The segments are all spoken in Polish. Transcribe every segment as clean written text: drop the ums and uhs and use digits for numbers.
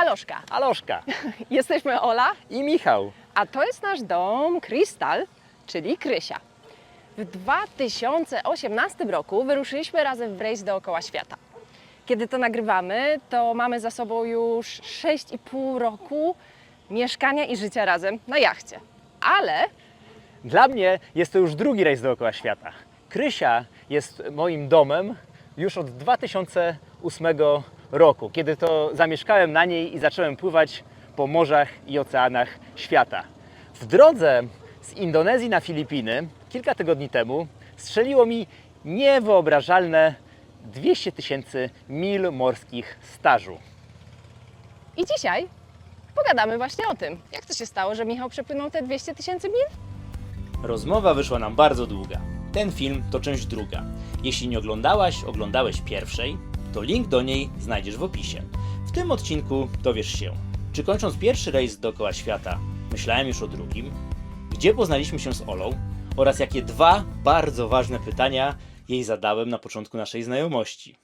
Aloszka. Aloszka Jesteśmy Ola, i Michał. a to jest nasz dom Krystal, czyli Krysia. W 2018 roku wyruszyliśmy razem w rejs dookoła świata. Kiedy to nagrywamy, to mamy za sobą już 6,5 roku mieszkania i życia razem na jachcie. Ale Dla mnie jest to już drugi rejs dookoła świata. Krysia jest moim domem już od 2008 roku, kiedy to zamieszkałem na niej i zacząłem pływać po morzach i oceanach świata. W drodze z Indonezji na Filipiny kilka tygodni temu strzeliło mi niewyobrażalne 200 000 mil morskich stażu. i dzisiaj pogadamy właśnie o tym, jak to się stało, że Michał przepłynął te 200 000 mil? Rozmowa wyszła nam bardzo długa. Ten film to część druga. Jeśli nie oglądałeś pierwszej, to link do niej znajdziesz w opisie. W tym odcinku dowiesz się, czy kończąc pierwszy rejs dookoła świata, myślałem już o drugim, gdzie poznaliśmy się z Olą oraz jakie dwa bardzo ważne pytania jej zadałem na początku naszej znajomości.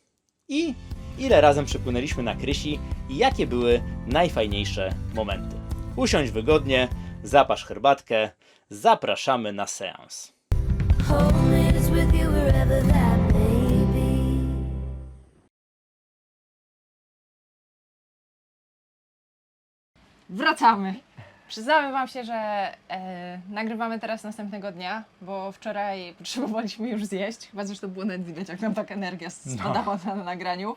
I ile razem przepłynęliśmy na Krysi i jakie były najfajniejsze momenty. Usiądź wygodnie, zapasz herbatkę, zapraszamy na seans. Home is with you wherever that may be. Wracamy. Przyznamy Wam się, że nagrywamy teraz następnego dnia, bo wczoraj potrzebowaliśmy już zjeść. Chyba zresztą było nawet widać, jak nam taka energia spadała na nagraniu.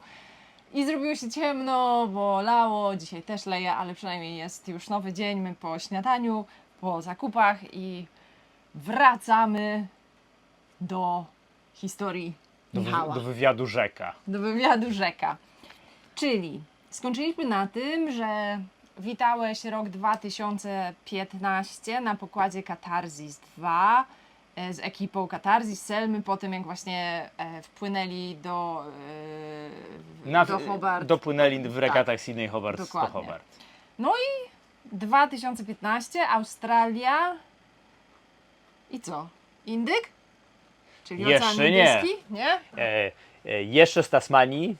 I zrobiło się ciemno, bo lało, dzisiaj też leje, ale przynajmniej jest już nowy dzień, my po śniadaniu, po zakupach i wracamy do historii Michała. Do wywiadu rzeka. Do wywiadu rzeka. Czyli skończyliśmy na tym, że witałeś rok 2015 na pokładzie Katarzys 2 z ekipą Katarzys, Selmy, po tym jak właśnie wpłynęli do Hobart. Dopłynęli w regatach Tak, Sydney Hobart do dokładnie. Hobart. No i 2015 Australia i co? Indyk? Czyli Jeszcze Ocean nie. Indyjski? Nie? Jeszcze z Tasmanii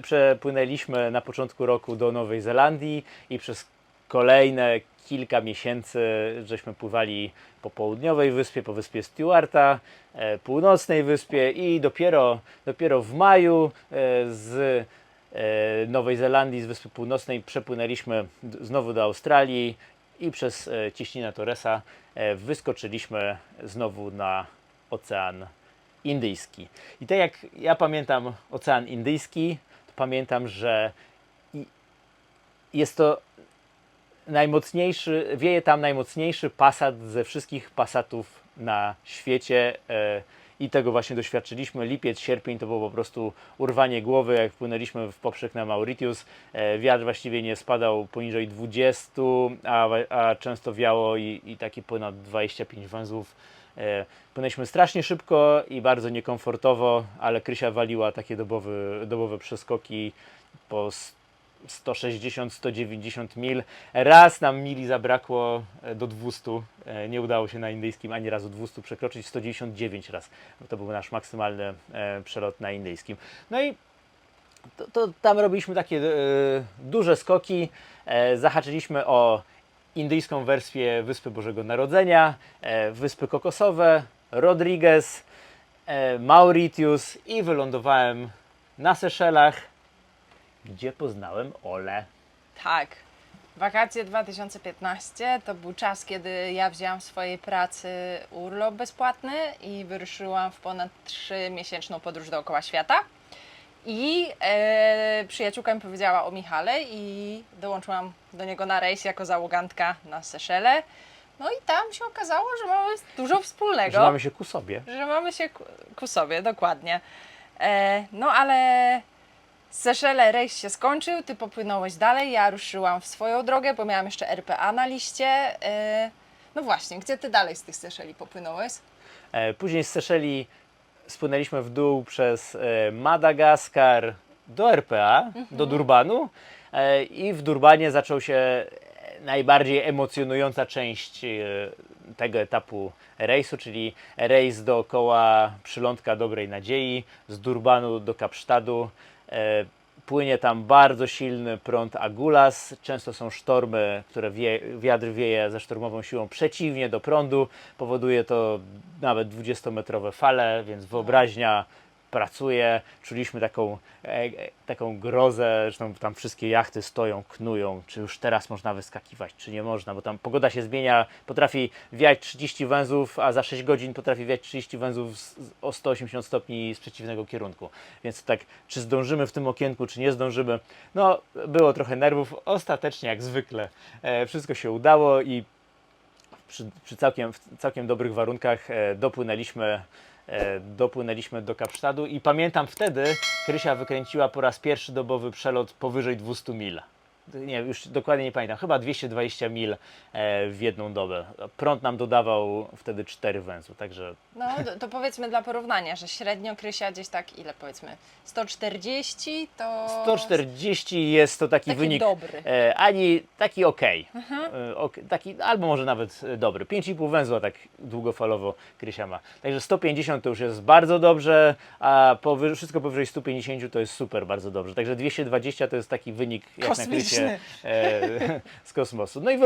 przepłynęliśmy na początku roku do Nowej Zelandii i przez kolejne kilka miesięcy żeśmy pływali po południowej wyspie, po wyspie Stewarta, północnej wyspie i dopiero w maju z Nowej Zelandii, z Wyspy Północnej przepłynęliśmy znowu do Australii i przez cieśninę Torresa wyskoczyliśmy znowu na Ocean Indyjski. I tak jak ja pamiętam Ocean Indyjski, to pamiętam, że jest to wieje tam najmocniejszy pasat ze wszystkich pasatów na świecie i tego właśnie doświadczyliśmy. Lipiec, sierpień to było po prostu urwanie głowy, jak wpłynęliśmy w poprzek na Mauritius. Wiatr właściwie nie spadał poniżej 20, a często wiało i takie ponad 25 węzłów. Płynęliśmy strasznie szybko i bardzo niekomfortowo, ale Krysia waliła takie dobowe przeskoki po 160-190 mil. Raz nam mili zabrakło do 200. Nie udało się na indyjskim ani razu 200 przekroczyć, 199 raz. To był nasz maksymalny przelot na indyjskim. No i to tam robiliśmy takie duże skoki. Zahaczyliśmy o indyjską wersję Wyspy Bożego Narodzenia, Wyspy Kokosowe, Rodriguez, Mauritius i wylądowałem na Seszelach, gdzie poznałem Olę. Tak. Wakacje 2015 to był czas, kiedy ja wzięłam w swojej pracy urlop bezpłatny i wyruszyłam w ponad 3-miesięczną podróż dookoła świata. I przyjaciółka mi powiedziała o Michale i dołączyłam do niego na rejs jako załogantka na Seszele. No i tam się okazało, że mamy dużo wspólnego. Że mamy się ku sobie. Że mamy się ku sobie, dokładnie. No ale Seszele rejs się skończył, ty popłynąłeś dalej, ja ruszyłam w swoją drogę, bo miałam jeszcze RPA na liście. No właśnie, gdzie ty dalej z tych Seszeli popłynąłeś? Później z Seszeli spłynęliśmy w dół przez Madagaskar do RPA, do Durbanu i w Durbanie zaczął się najbardziej emocjonująca część tego etapu rejsu, czyli rejs dookoła przylądka Dobrej Nadziei z Durbanu do Kapsztadu. Płynie tam bardzo silny prąd Agulas. Często są sztormy, które wiatr wieje ze sztormową siłą przeciwnie do prądu. Powoduje to nawet 20-metrowe fale, więc wyobraźnia pracuje. Czuliśmy taką grozę, zresztą tam wszystkie jachty stoją, knują, czy już teraz można wyskakiwać, czy nie można, bo tam pogoda się zmienia, potrafi wiać 30 węzłów, a za 6 godzin potrafi wiać 30 węzłów o 180 stopni z przeciwnego kierunku. Więc tak, czy zdążymy w tym okienku, czy nie zdążymy, no było trochę nerwów, ostatecznie jak zwykle wszystko się udało i przy całkiem dobrych warunkach dopłynęliśmy do Kapsztadu i pamiętam wtedy Krysia wykręciła po raz pierwszy dobowy przelot powyżej 200 mil. Nie, już dokładnie nie pamiętam, chyba 220 mil w jedną dobę. Prąd nam dodawał wtedy 4 węzły, także... No to powiedzmy dla porównania, że średnio Krysia gdzieś tak, ile powiedzmy, 140 to... 140 jest to taki wynik dobry. Ani taki okej. Taki, albo może nawet dobry. 5,5 węzła tak długofalowo Krysia ma. Także 150 to już jest bardzo dobrze, a wszystko powyżej 150 to jest super, bardzo dobrze. Także 220 to jest taki wynik jak na Krysie z kosmosu. No i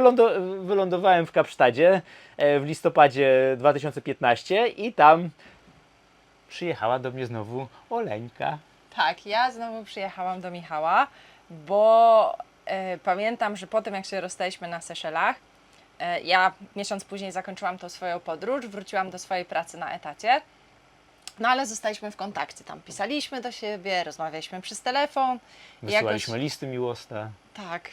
wylądowałem w Kapsztadzie w listopadzie 2015 i tam przyjechała do mnie znowu Oleńka. Tak, ja znowu przyjechałam do Michała, bo pamiętam, że po tym jak się rozstaliśmy na Seszelach, ja miesiąc później zakończyłam tą swoją podróż, wróciłam do swojej pracy na etacie, no ale zostaliśmy w kontakcie, tam pisaliśmy do siebie, rozmawialiśmy przez telefon. Wysyłaliśmy listy miłosne. Tak.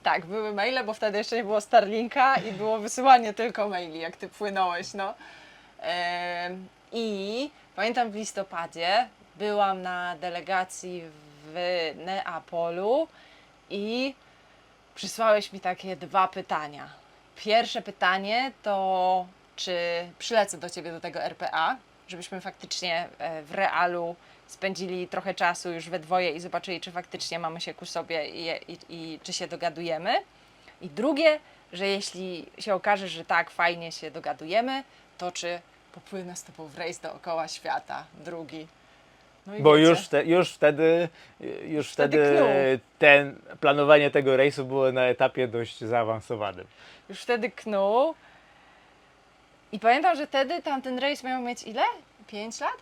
Tak, były maile, bo wtedy jeszcze nie było Starlinka i było wysyłanie tylko maili, jak ty płynąłeś, no. I pamiętam w listopadzie byłam na delegacji w Neapolu i przysłałeś mi takie 2 pytania. Pierwsze pytanie to, czy przylecę do ciebie do tego RPA, żebyśmy faktycznie w realu spędzili trochę czasu już we dwoje i zobaczyli, czy faktycznie mamy się ku sobie i czy się dogadujemy. I drugie, że jeśli się okaże, że tak, fajnie się dogadujemy, to czy popłynę z tobą w rejs dookoła świata, drugi. No i Bo wiecie, już wtedy knuł. planowanie tego rejsu było na etapie dość zaawansowanym. już wtedy knuł. I pamiętam, że wtedy tamten rejs miał mieć ile? 5 lat?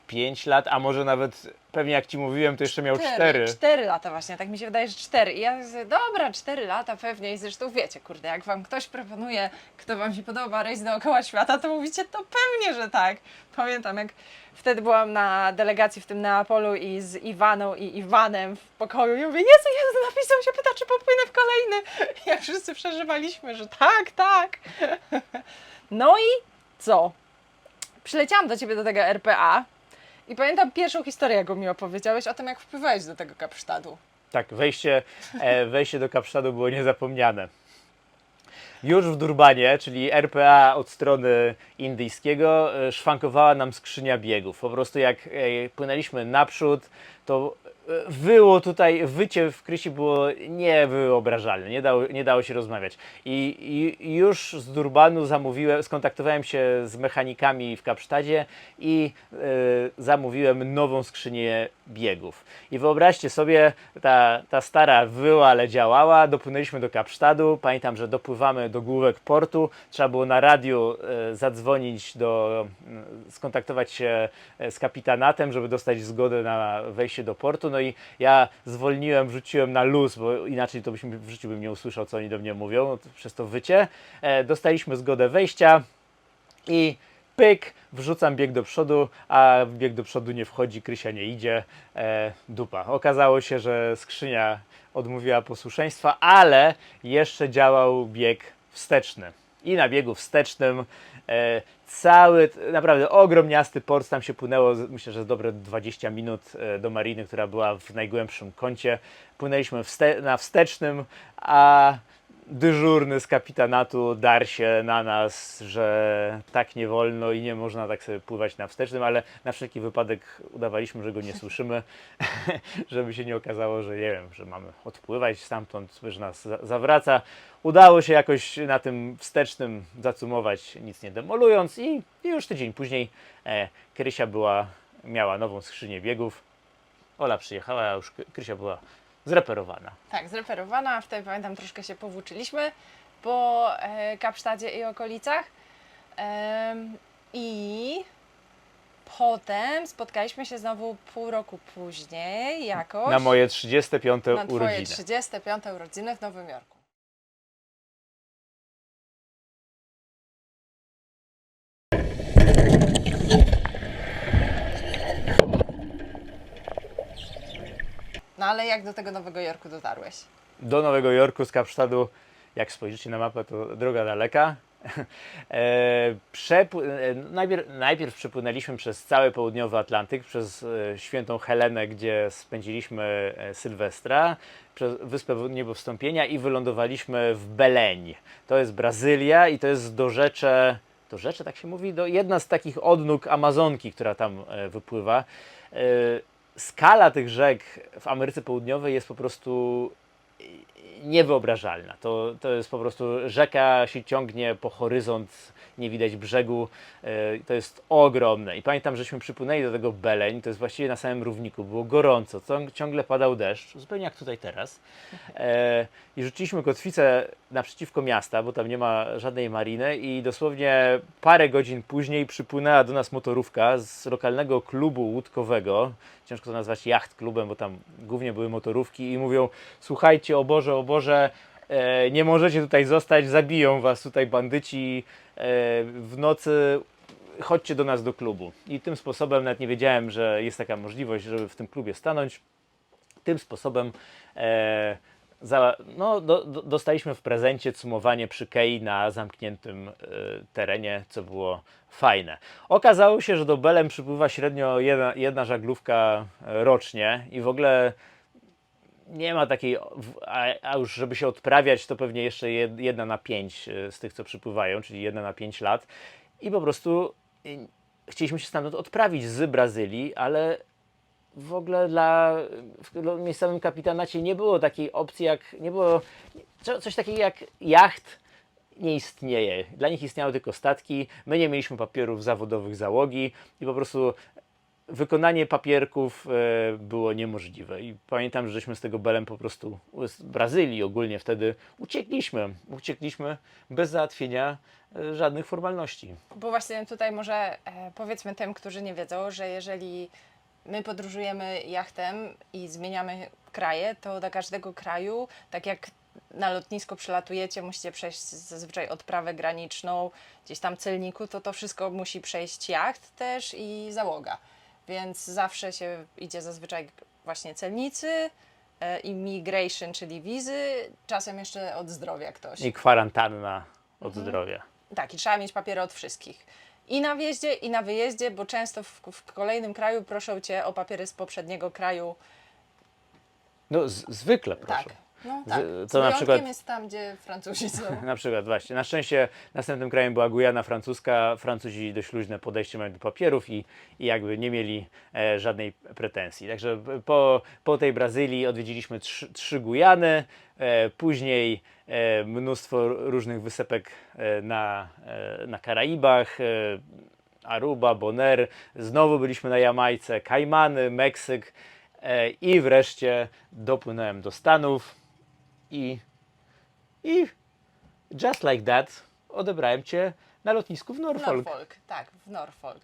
5 lat, a może nawet, pewnie jak ci mówiłem, to jeszcze miał 4. 4 lata właśnie, tak mi się wydaje, że 4. I ja sobie, dobra, 4 lata pewnie i zresztą wiecie, kurde, jak wam ktoś proponuje, kto wam się podoba, rejs dookoła świata, to mówicie, to pewnie, że tak. Pamiętam, jak wtedy byłam na delegacji w tym Neapolu i z Iwaną i Iwanem w pokoju i mówię, Jezu, napisał się, pyta, czy popłynę w kolejny. Jak wszyscy przeżywaliśmy, że tak, tak. No i co? Przyleciałam do ciebie do tego RPA i pamiętam pierwszą historię, jaką mi opowiedziałeś o tym, jak wpływałeś do tego Kapsztadu. Tak, wejście do Kapsztadu było niezapomniane. Już w Durbanie, czyli RPA od strony indyjskiego, szwankowała nam skrzynia biegów. Po prostu jak płynęliśmy naprzód, to wycie w Krysi było niewyobrażalne, nie dało się rozmawiać. I już z Durbanu skontaktowałem się z mechanikami w Kapsztadzie i zamówiłem nową skrzynię biegów. I wyobraźcie sobie, ta stara wyła, ale działała, dopłynęliśmy do Kapsztadu, pamiętam, że dopływamy do główek portu, trzeba było na radiu zadzwonić skontaktować się z kapitanatem, żeby dostać zgodę na wejście do portu. No i ja wrzuciłem na luz, bo inaczej to w życiu bym nie usłyszał, co oni do mnie mówią przez to wycie. Dostaliśmy zgodę wejścia i pyk, wrzucam bieg do przodu, a bieg do przodu nie wchodzi, Krysia nie idzie, dupa. Okazało się, że skrzynia odmówiła posłuszeństwa, ale jeszcze działał bieg wsteczny. I na biegu wstecznym naprawdę ogromniasty port, tam się płynęło, myślę, że dobre 20 minut do mariny, która była w najgłębszym kącie. Płynęliśmy na wstecznym, a dyżurny z kapitanatu darł się na nas, że tak nie wolno i nie można tak sobie pływać na wstecznym, ale na wszelki wypadek udawaliśmy, że go nie słyszymy, żeby się nie okazało, że nie wiem, że mamy odpływać stamtąd, że nas zawraca. Udało się jakoś na tym wstecznym zacumować, nic nie demolując i już tydzień później Krysia miała nową skrzynię biegów Ola przyjechała, a już Krysia była zreperowana. Tak, zreperowana, a wtedy pamiętam troszkę się powłóczyliśmy po Kapsztadzie i okolicach. I potem spotkaliśmy się znowu pół roku później jakoś Na moje 35. na twoje urodziny. 35 urodziny w Nowym Jorku. No ale jak do tego Nowego Jorku dotarłeś? Do Nowego Jorku z Kapsztadu, jak spojrzycie na mapę, to droga daleka. Najpierw przepłynęliśmy przez cały południowy Atlantyk, przez Świętą Helenę, gdzie spędziliśmy Sylwestra, przez Wyspę Niebowstąpienia i wylądowaliśmy w Belém. To jest Brazylia i to jest dorzecze, tak się mówi, jedna z takich odnóg Amazonki, która tam wypływa. Skala tych rzek w Ameryce Południowej jest po prostu niewyobrażalna. To jest po prostu rzeka się ciągnie po horyzont, nie widać brzegu. To jest ogromne. I pamiętam, żeśmy przypłynęli do tego Belém, to jest właściwie na samym równiku. Było gorąco, ciągle padał deszcz, zupełnie jak tutaj teraz. I rzuciliśmy kotwicę naprzeciwko miasta, bo tam nie ma żadnej mariny i dosłownie parę godzin później przypłynęła do nas motorówka z lokalnego klubu łódkowego. Ciężko to nazwać jacht klubem, bo tam głównie były motorówki i mówią: słuchajcie, o Boże, nie możecie tutaj zostać, zabiją was tutaj bandyci w nocy, chodźcie do nas do klubu. I tym sposobem, nawet nie wiedziałem, że jest taka możliwość, żeby w tym klubie stanąć, tym sposobem dostaliśmy w prezencie cumowanie przy kei na zamkniętym terenie, co było fajne. Okazało się, że do Belém przypływa średnio jedna żaglówka rocznie i w ogóle nie ma takiej, a już żeby się odprawiać, to pewnie jeszcze 1 na 5 z tych, co przypływają, czyli 1 na 5 lat. I po prostu chcieliśmy się stamtąd odprawić z Brazylii, ale w ogóle w miejscowym kapitanacie nie było takiej opcji, nie było coś takiego jak jacht. Nie istnieje. Dla nich istniały tylko statki. My nie mieliśmy papierów zawodowych załogi i po prostu wykonanie papierków było niemożliwe. I pamiętam, że żeśmy z tego Belém po prostu, z Brazylii ogólnie wtedy uciekliśmy bez załatwienia żadnych formalności. Bo właśnie tutaj może powiedzmy tym, którzy nie wiedzą, że jeżeli my podróżujemy jachtem i zmieniamy kraje, to do każdego kraju, tak jak na lotnisko przylatujecie, musicie przejść zazwyczaj odprawę graniczną, gdzieś tam celniku, to wszystko musi przejść jacht też i załoga. Więc zawsze się idzie zazwyczaj właśnie celnicy, immigration, czyli wizy, czasem jeszcze od zdrowia ktoś. I kwarantanna od zdrowia. Tak, i trzeba mieć papiery od wszystkich. I na wjeździe, i na wyjeździe, bo często w kolejnym kraju proszą Cię o papiery z poprzedniego kraju. No zwykle proszę. Tak. No tak. To Z na wyjątkiem przykład- jest tam, gdzie Francuzi są. Na przykład właśnie. Na szczęście następnym krajem była Gujana Francuska. Francuzi dość luźne podejście mają do papierów i jakby nie mieli żadnej pretensji. Także po tej Brazylii odwiedziliśmy 3 Gujany, później mnóstwo różnych wysepek na Karaibach, Aruba, Bonaire, znowu byliśmy na Jamajce, Kajmany, Meksyk i wreszcie dopłynąłem do Stanów i just like that odebrałem Cię na lotnisku w Norfolk. Norfolk, tak, w Norfolk.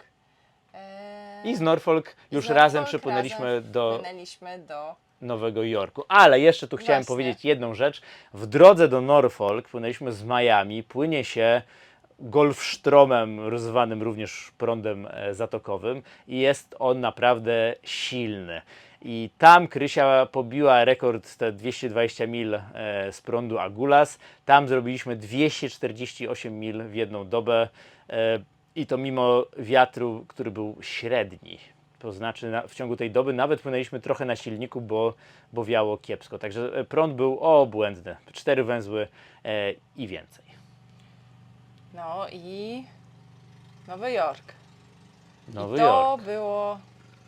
I z Norfolk już z razem Norfolk przepłynęliśmy do Wpłynęliśmy do... Nowego Jorku. Ale jeszcze tu chciałem Właśnie. powiedzieć jedną rzecz. W drodze do Norfolk płynęliśmy z Miami, płynie się Golfstromem, rozwanym również prądem zatokowym i jest on naprawdę silny. I tam Krysia pobiła rekord, te 220 mil z prądu Agulhas. Tam zrobiliśmy 248 mil w jedną dobę i to mimo wiatru, który był średni. To znaczy w ciągu tej doby nawet płynęliśmy trochę na silniku, bo wiało kiepsko. Także prąd był obłędny. 4 węzły i więcej. No i Nowy Jork. Nowy I to Jork. było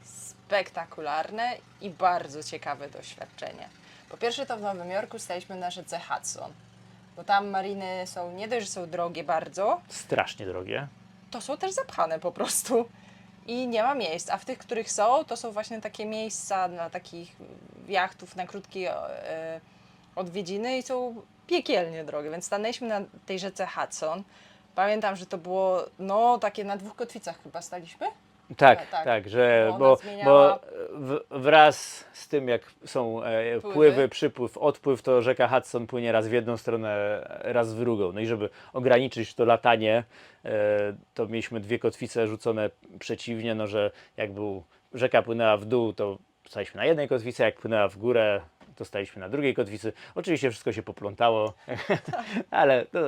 spektakularne i bardzo ciekawe doświadczenie. Po pierwsze to w Nowym Jorku staliśmy na rzece Hudson, bo tam mariny są, nie dość, że są drogie bardzo, Strasznie drogie. to są też zapchane po prostu. i nie ma miejsc, a w tych, których są, to są właśnie takie miejsca dla takich jachtów na krótkie odwiedziny i są piekielnie drogie, więc stanęliśmy na tej rzece Hudson. Pamiętam, że to było, no, takie na 2 kotwicach chyba staliśmy. Tak, tak. tak, że Ona bo zmieniała- wraz z tym jak są Pływy. pływy, przypływ, odpływ, to rzeka Hudson płynie raz w jedną stronę, raz w drugą. No i żeby ograniczyć to latanie, to mieliśmy 2 kotwice rzucone przeciwnie, no że jak rzeka płynęła w dół, to staliśmy na jednej kotwicy, jak płynęła w górę, to staliśmy na drugiej kotwicy. Oczywiście wszystko się poplątało, ale to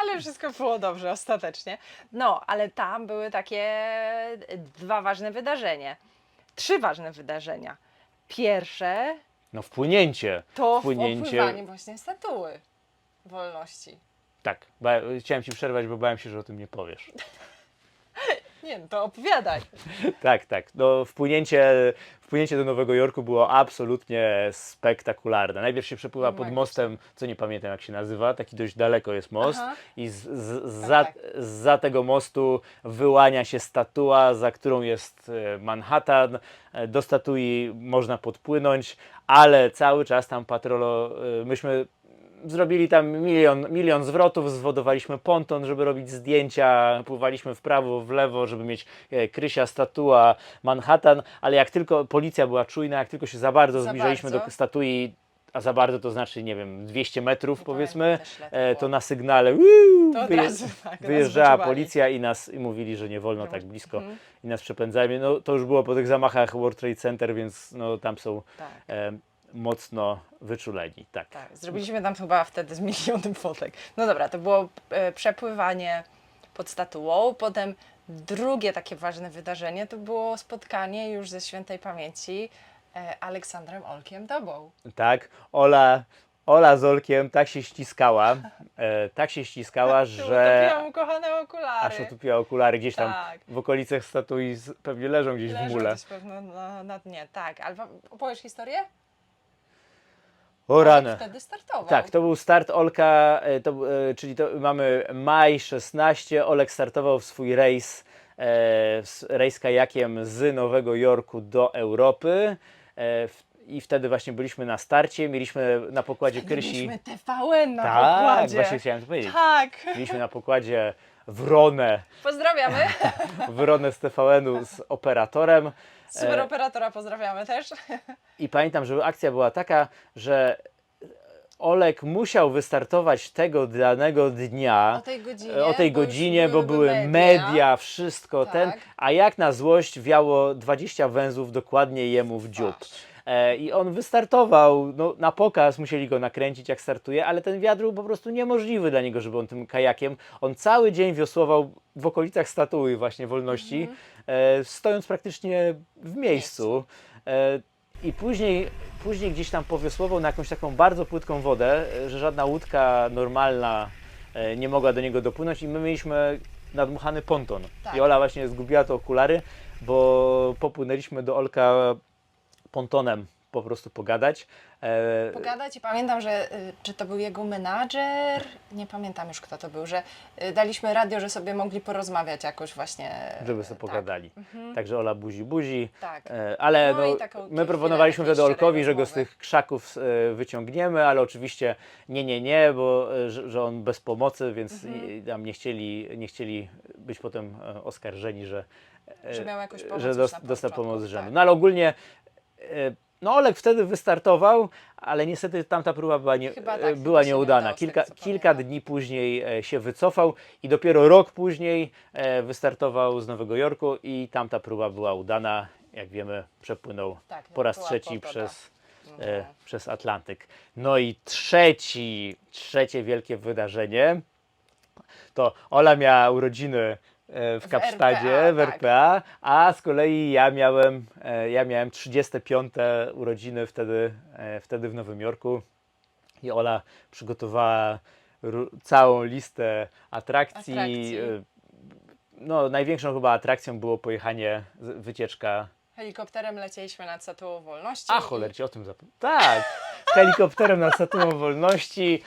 Ale wszystko było dobrze ostatecznie. No, ale tam były takie 2 ważne wydarzenia. 3 ważne wydarzenia. Pierwsze no wpłynięcie. to Wpłynięcie. opływanie właśnie statuły wolności. Tak, chciałem Ci przerwać, bo bałem się, że o tym nie powiesz. Nie, no to opowiadaj. Tak, tak. No, wpłynięcie do Nowego Jorku było absolutnie spektakularne. Najpierw się przepływa pod mostem, co nie pamiętam jak się nazywa, taki dość daleko jest most. Aha. I Tak. zza tego mostu wyłania się statua, za którą jest Manhattan. Do statui można podpłynąć, ale cały czas tam myśmy zrobili tam milion zwrotów, zwodowaliśmy ponton, żeby robić zdjęcia, pływaliśmy w prawo, w lewo, żeby mieć Krysia, statua, Manhattan, ale jak tylko policja była czujna, jak tylko się za bardzo zbliżaliśmy do statui, a za bardzo to znaczy, nie wiem, 200 metrów powiedzmy, też ile to było. to na sygnale To od razu tak, wyjeżdżała nas wyczuwali. policja i mówili, że nie wolno tak blisko i nas przepędzali. No to już było po tych zamachach World Trade Center, więc no, tam są Tak. mocno wyczuleni. Tak. Tak, zrobiliśmy tam chyba wtedy z 1 000 000 fotek. No dobra, to było przepływanie pod statuą. Potem drugie takie ważne wydarzenie to było spotkanie już ze świętej pamięci Aleksandrem Olkiem Dobą. Tak, Ola z Olkiem tak się ściskała, że Utopiłam ukochane okulary. aż utopiła okulary gdzieś tam Tak. w okolicach statui, pewnie leżą gdzieś w Leżą mule. gdzieś pewno na dnie, tak. Ale opowiesz historię? O rany. Olek wtedy startował. Tak, to był start Olka, czyli mamy maj 16, Olek startował w swój rejs kajakiem z Nowego Jorku do Europy i wtedy właśnie byliśmy na starcie, mieliśmy na pokładzie Krysi... Mieliśmy TVN na Tak, pokładzie. właśnie chciałem to powiedzieć. Tak. Mieliśmy na pokładzie Wronę Pozdrawiamy. z TVN-u z operatorem. Super operatora pozdrawiamy też. I pamiętam, że akcja była taka, że Olek musiał wystartować tego danego dnia O tej godzinie, bo były media, wszystko Tak. a jak na złość wiało 20 węzłów dokładnie jemu w dziób. I on wystartował, no, na pokaz musieli go nakręcić jak startuje, ale ten wiatr był po prostu niemożliwy dla niego, żeby on tym kajakiem, on cały dzień wiosłował w okolicach statui właśnie Wolności, stojąc praktycznie w miejscu. I później gdzieś tam powiosłował na jakąś taką bardzo płytką wodę, że żadna łódka normalna nie mogła do niego dopłynąć i my mieliśmy nadmuchany ponton. Tak. I Ola właśnie zgubiła te okulary, bo popłynęliśmy do Olka pontonem po prostu pogadać. Pogadać i pamiętam, że czy to był jego menadżer, nie pamiętam już kto to był, że daliśmy radio, że sobie mogli porozmawiać jakoś właśnie. Żeby sobie pogadali. Także Ola buzi. Tak. Ale No i no, taką my chwilę proponowaliśmy takiej wtedy Olkowi, szczerej że go z rozmowy. tych krzaków wyciągniemy, ale oczywiście nie, bo że on bez pomocy, więc tam nie chcieli być potem oskarżeni, że miał jakąś pomoc że już na dostał początku, pomoc z rzędu. tak. No ale ogólnie no Olek wtedy wystartował, ale niestety tamta próba Chyba tak, była chyba się nie nieudana. udało, z tego, co Kilka pamiętam. dni później się wycofał i dopiero rok później wystartował z Nowego Jorku i tamta próba była udana. Jak wiemy, przepłynął Tak, po raz była trzeci pogoda. przez Atlantyk. No i trzecie wielkie wydarzenie to Ola miała urodziny w Kapsztadzie, RPA, w tak. RPA, a z kolei ja miałem 35. urodziny wtedy w Nowym Jorku i Ola przygotowała całą listę atrakcji. No, największą chyba atrakcją było pojechanie, wycieczka. Helikopterem lecieliśmy nad Statuą Wolności. A cholercie, o tym zapomniałem. Tak, helikopterem nad Statuą Wolności,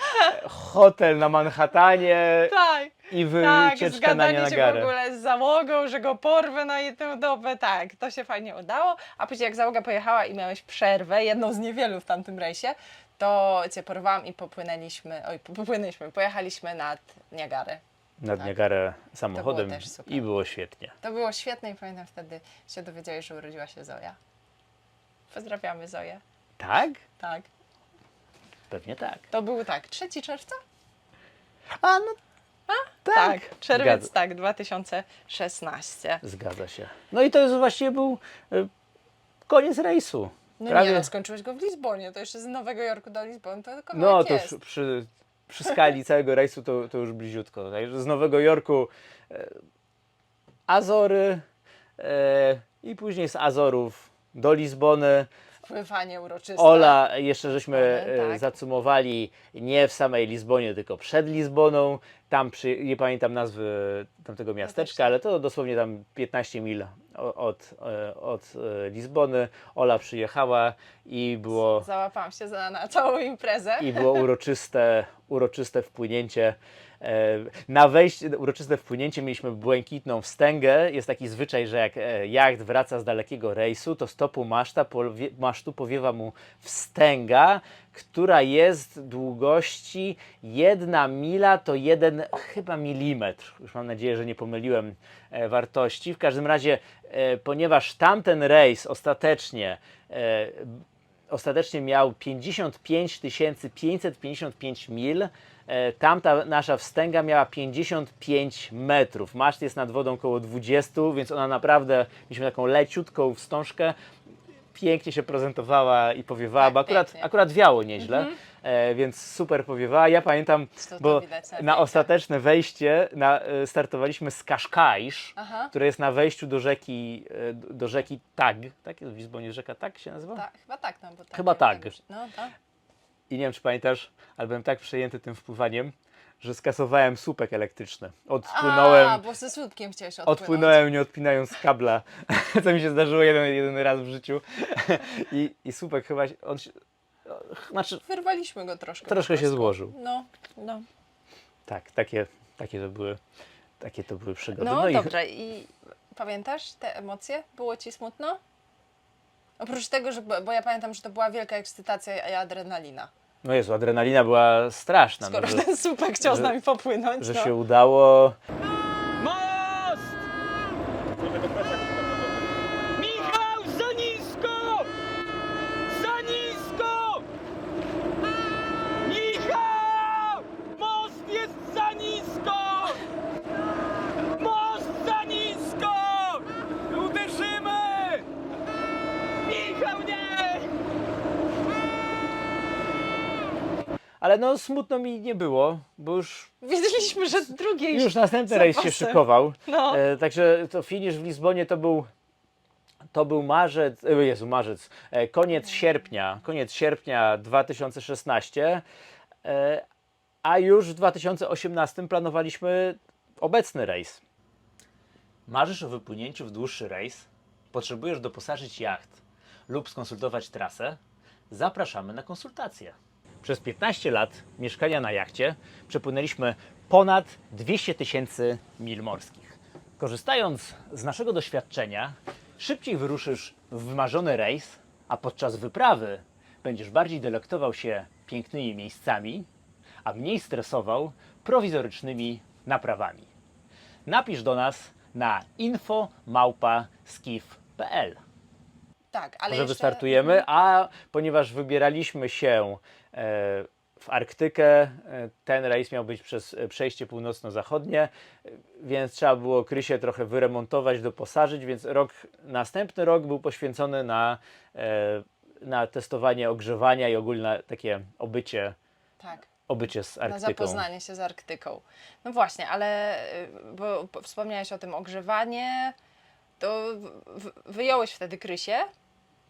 hotel na Manhattanie. Tak. i Tak, wycieczka na zgadanie się w Niagarę. ogóle z załogą, że go porwę na jedną dobę, tak, to się fajnie udało, a później jak załoga pojechała i miałeś przerwę, jedną z niewielu w tamtym rejsie, to Cię porwałam i pojechaliśmy nad Niagarę. Nad Tak. Niagarę samochodem też super. i było świetnie. To było świetne i pamiętam wtedy się dowiedziałeś, że urodziła się Zoja. Pozdrawiamy Zoję. Tak? Tak. Pewnie tak. To był tak, 3 czerwca? A no tak. Czerwiec, Zgadza, tak, 2016. zgadza się. No i to jest właściwie był koniec rejsu. No Prawie- nie, no skończyłeś go w Lizbonie, to jeszcze z Nowego Jorku do Lizbony, to tylko No to jest. już przy skali całego rejsu to już bliziutko. Także z Nowego Jorku Azory i później z Azorów do Lizbony. Wpływanie uroczyste. Ola jeszcze żeśmy Tak. zacumowali nie w samej Lizbonie, tylko przed Lizboną. Tam nie pamiętam nazwy tamtego miasteczka, ale to dosłownie tam 15 mil od Lizbony. Ola przyjechała i było, Załapałam się na całą imprezę. i było uroczyste wpłynięcie. Uroczyste wpłynięcie mieliśmy błękitną wstęgę. Jest taki zwyczaj, że jak jacht wraca z dalekiego rejsu, to z topu masztu powiewa mu wstęga, która jest długości 1 mila to 1 chyba milimetr. Już mam nadzieję, że nie pomyliłem wartości. W każdym razie, ponieważ tamten rejs ostatecznie miał 55 555 mil, tamta nasza wstęga miała 55 metrów. Maszt jest nad wodą około 20, więc ona naprawdę, mieliśmy taką leciutką wstążkę, pięknie się prezentowała i powiewała, Tak, bo pięknie. akurat wiało nieźle, więc super powiewała. Ja pamiętam, To bo widać na na zdjęciach. ostateczne wejście startowaliśmy z Kaszkaisz, Aha. które jest na wejściu do rzeki Tag. Tak? W Lizbonie rzeka Tag się nazywa? Tak, chyba tak. No, bo tak Chyba jak tak. No, tak. I nie wiem, czy pamiętasz, ale byłem tak przejęty tym wpływaniem, że skasowałem słupek elektryczny. A, bo ze słupkiem chciałeś odpłynąć. Odpłynąłem, nie odpinając kabla, co mi się zdarzyło jeden raz w życiu. I słupek chyba, znaczy Wyrwaliśmy go troszkę. troszkę po się prostu. złożył. No. Tak, takie to były przygody. No i dobrze, i pamiętasz te emocje? Było Ci smutno? Oprócz tego, że, bo ja pamiętam, że to była wielka ekscytacja i adrenalina. No Jezu, adrenalina była straszna. Skoro no, ten słupek chciał z że- nami popłynąć, że no. się udało. Most! Michał, za nisko! Za nisko! Michał! Most jest za nisko! Most za nisko! Uderzymy! Michał, nie! Ale no smutno mi nie było, bo już Wiedzieliśmy, że drugiej następny rejs się zapasem. szykował. No. Także to finisz w Lizbonie to był marzec, koniec sierpnia 2016, a już w 2018 planowaliśmy obecny rejs. Marzysz o wypłynięciu w dłuższy rejs? Potrzebujesz doposażyć jacht lub skonsultować trasę? Zapraszamy na konsultacje. Przez 15 lat mieszkania na jachcie przepłynęliśmy ponad 200 000 mil morskich. Korzystając z naszego doświadczenia, szybciej wyruszysz w wymarzony rejs, a podczas wyprawy będziesz bardziej delektował się pięknymi miejscami, a mniej stresował prowizorycznymi naprawami. Napisz do nas na info@skiff.pl. Tak, ale Może jeszcze... wystartujemy, a ponieważ wybieraliśmy się w Arktykę, ten rejs miał być przez przejście północno-zachodnie, więc trzeba było Krysię trochę wyremontować, doposażyć, więc następny rok był poświęcony na testowanie ogrzewania i ogólne takie Tak. obycie z Na Arktyką. zapoznanie się z Arktyką. No właśnie, ale bo wspomniałeś o tym ogrzewanie, to wyjąłeś wtedy Krysię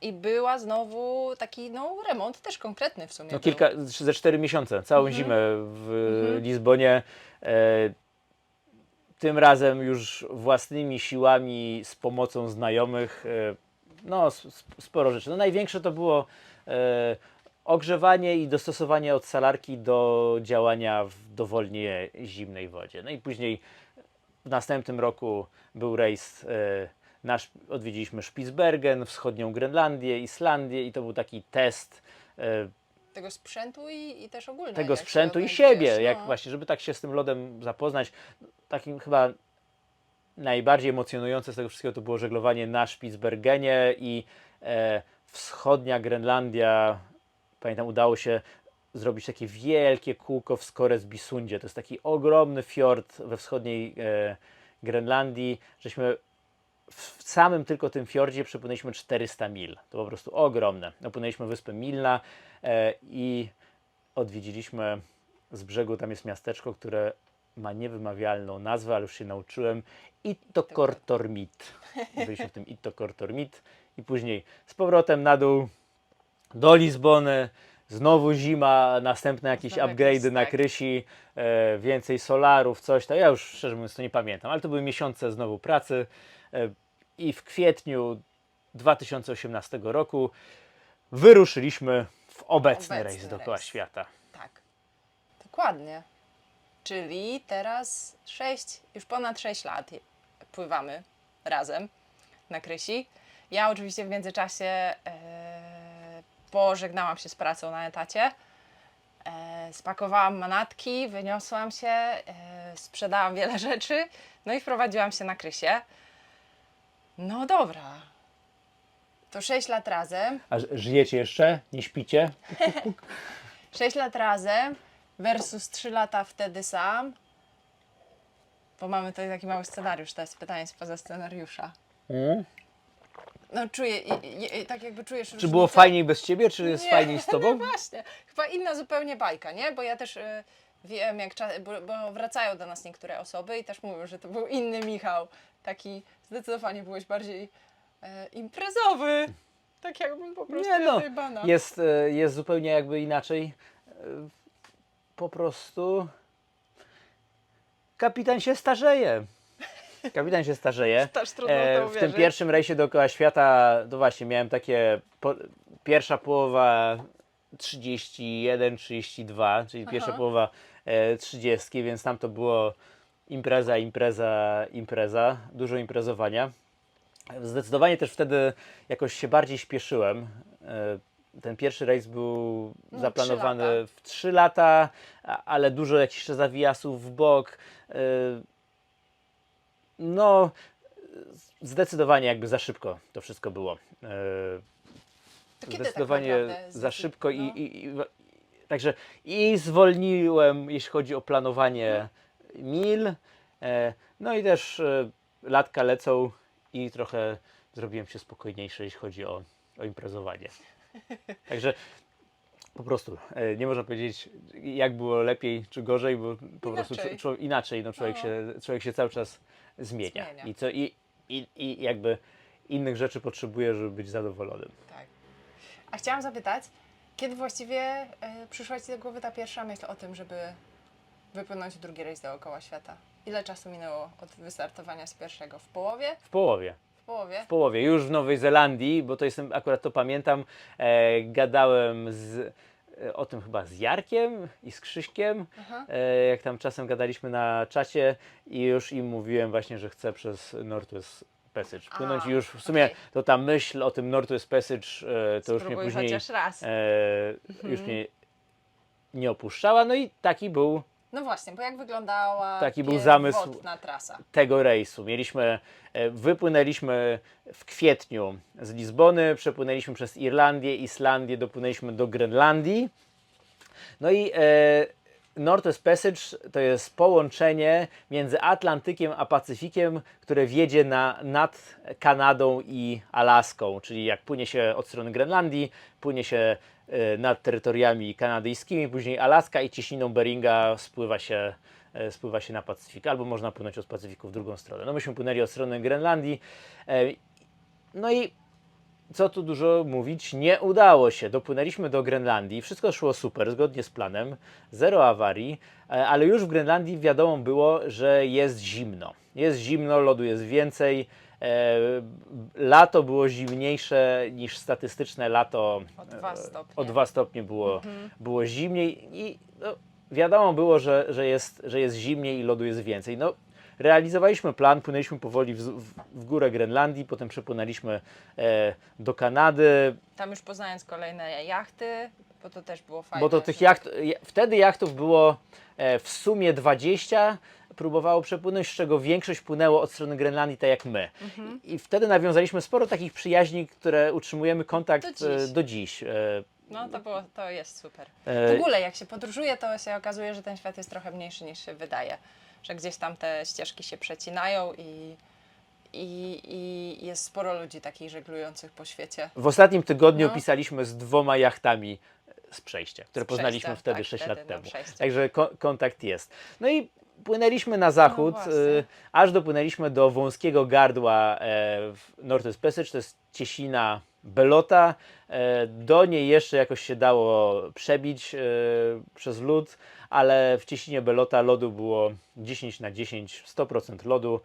i była znowu taki remont też konkretny w sumie. No był. ze 4 miesiące, całą zimę w Lizbonie. Tym razem już własnymi siłami, z pomocą znajomych, sporo rzeczy. No największe to było ogrzewanie i dostosowanie odsalarki do działania w dowolnie zimnej wodzie. No i później w następnym roku był rejs, odwiedziliśmy Spitsbergen, wschodnią Grenlandię, Islandię i to był taki test Tego sprzętu i też ogólnie. tego jak się sprzętu i odnajdujesz, siebie, jak no. właśnie, żeby tak się z tym lodem zapoznać. Takim chyba najbardziej emocjonujące z tego wszystkiego to było żeglowanie na Spitsbergenie i wschodnia Grenlandia. Pamiętam, udało się zrobić takie wielkie kółko w Scoresbysundzie. To jest taki ogromny fiord we wschodniej Grenlandii, żeśmy w samym tylko tym fiordzie przepłynęliśmy 400 mil. To po prostu ogromne. Opłynęliśmy wyspę Milna i odwiedziliśmy z brzegu, tam jest miasteczko, które ma niewymawialną nazwę, ale już się nauczyłem. Ittoqqortoormiit. Byliśmy w tym Ittoqqortoormiit i później z powrotem na dół do Lizbony. Znowu zima, następne jakieś Znowu upgrade'y jakiś na tak. Krysi, więcej solarów, coś tam. Ja już szczerze mówiąc to nie pamiętam, ale to były miesiące znowu pracy i w kwietniu 2018 roku wyruszyliśmy w obecny rejs dookoła rejs. świata. Tak, dokładnie. Czyli teraz już ponad 6 lat pływamy razem na Krysi. Ja oczywiście w międzyczasie pożegnałam się z pracą na etacie. Spakowałam manatki, wyniosłam się, sprzedałam wiele rzeczy, no i wprowadziłam się na Krysię. No dobra, to 6 lat razem. A żyjecie jeszcze? Nie śpicie? 6 lat razem versus 3 lata wtedy sam. Bo mamy tutaj taki mały scenariusz, to jest pytanie spoza scenariusza. No czuję, tak jakby czujesz Czy różnicę. było fajniej bez ciebie, czy jest Nie, fajniej z tobą? No właśnie, chyba inna zupełnie bajka, nie? Bo ja też wiem, jak bo wracają do nas niektóre osoby i też mówią, że to był inny Michał. Taki zdecydowanie byłeś bardziej imprezowy. Tak jakbym po prostu Nie no, jebana. jest zupełnie jakby inaczej. Po prostu kapitan się starzeje. Kapitan się starzeje. Też trudno w to W tym uwierzyć. pierwszym rejsie dookoła świata, to właśnie miałem takie, pierwsza połowa 31, 32, czyli pierwsza połowa 30, więc tam to było impreza, dużo imprezowania. Zdecydowanie też wtedy jakoś się bardziej śpieszyłem. Ten pierwszy rejs był zaplanowany 3 lata. w 3 lata, ale dużo jakichś jeszcze zawijasów w bok. No, zdecydowanie jakby za szybko to wszystko było. To kiedy tak Zdecydowanie naprawdę za szybko no. także i zwolniłem, jeśli chodzi o planowanie mil, no i też latka lecą i trochę zrobiłem się spokojniejszy, jeśli chodzi o imprezowanie. Także po prostu nie można powiedzieć, jak było lepiej czy gorzej, bo po prostu inaczej no, człowiek się cały czas zmienia. I jakby innych rzeczy potrzebuje, żeby być zadowolonym. Tak. A chciałam zapytać, kiedy właściwie przyszła Ci do głowy ta pierwsza myśl o tym, żeby wypłynąć w drugi rejs dookoła świata? Ile czasu minęło od wystartowania z pierwszego? W połowie? W połowie. W połowie? W połowie, już w Nowej Zelandii, bo to jestem, akurat to pamiętam, gadałem o tym chyba z Jarkiem i z Krzyśkiem, jak tam czasem gadaliśmy na czacie i już im mówiłem właśnie, że chcę przez Northwest Passage płynąć i już w sumie to ta myśl o tym Northwest Passage to już mnie Spróbuj później chociaż raz. już mnie nie opuszczała, no i taki był No właśnie, bo jak wyglądała Taki był zamysł pierwotna trasa? tego rejsu. Wypłynęliśmy w kwietniu z Lizbony, przepłynęliśmy przez Irlandię, Islandię, dopłynęliśmy do Grenlandii. No i Northwest Passage to jest połączenie między Atlantykiem a Pacyfikiem, które wiedzie nad Kanadą i Alaską, czyli jak płynie się od strony Grenlandii, płynie się nad terytoriami kanadyjskimi, później Alaska i cieśniną Beringa spływa się na Pacyfik, albo można płynąć od Pacyfiku w drugą stronę. No myśmy płynęli od strony Grenlandii, no i co tu dużo mówić, nie udało się. Dopłynęliśmy do Grenlandii, wszystko szło super, zgodnie z planem, zero awarii, ale już w Grenlandii wiadomo było, że jest zimno. Jest zimno, lodu jest więcej, Lato było zimniejsze niż statystyczne lato. O 2 stopnie. O 2 stopnie było zimniej i no, wiadomo było, że jest zimniej i lodu jest więcej. No, realizowaliśmy plan, płynęliśmy powoli w górę Grenlandii, potem przepłynęliśmy do Kanady, Tam już poznając kolejne jachty, bo to też było fajne. bo to tych że wtedy jachtów było w sumie 20, próbowało przepłynąć, z czego większość płynęło od strony Grenlandii, tak jak my. I wtedy nawiązaliśmy sporo takich przyjaźni, które utrzymujemy kontakt do dziś. No to jest super. E, W ogóle jak się podróżuje, to się okazuje, że ten świat jest trochę mniejszy niż się wydaje. Że gdzieś tam te ścieżki się przecinają i jest sporo ludzi takich żeglujących po świecie. W ostatnim tygodniu No. pisaliśmy z 2 jachtami z Przejścia, które poznaliśmy Przejścia, wtedy tak, 6 wtedy lat na temu. Przejściu. Także kontakt jest. No i płynęliśmy na zachód, właśnie. aż dopłynęliśmy do wąskiego gardła w Northeast Passage, to jest cieśnina Belota. Do niej jeszcze jakoś się dało przebić przez lód, ale w cieśninie Belota lodu było 10/10, 100% lodu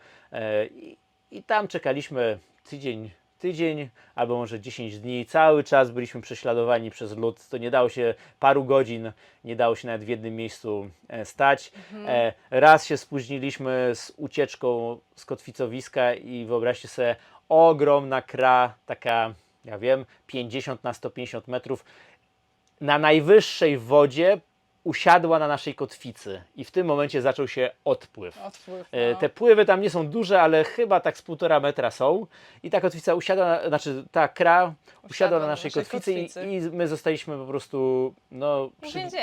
i tam czekaliśmy tydzień albo może 10 dni. Cały czas byliśmy prześladowani przez lód. To nie dało się paru godzin, nie dało się nawet w jednym miejscu stać. Raz się spóźniliśmy z ucieczką z kotwicowiska i wyobraźcie sobie, ogromna kra, taka, ja wiem, 50 na 150 metrów, na najwyższej wodzie usiadła na naszej kotwicy i w tym momencie zaczął się odpływ. Odpływ, Te pływy tam nie są duże, ale chyba tak z 1,5 metra są i ta kotwica usiadła, ta kra usiadła na naszej kotwicy i my zostaliśmy po prostu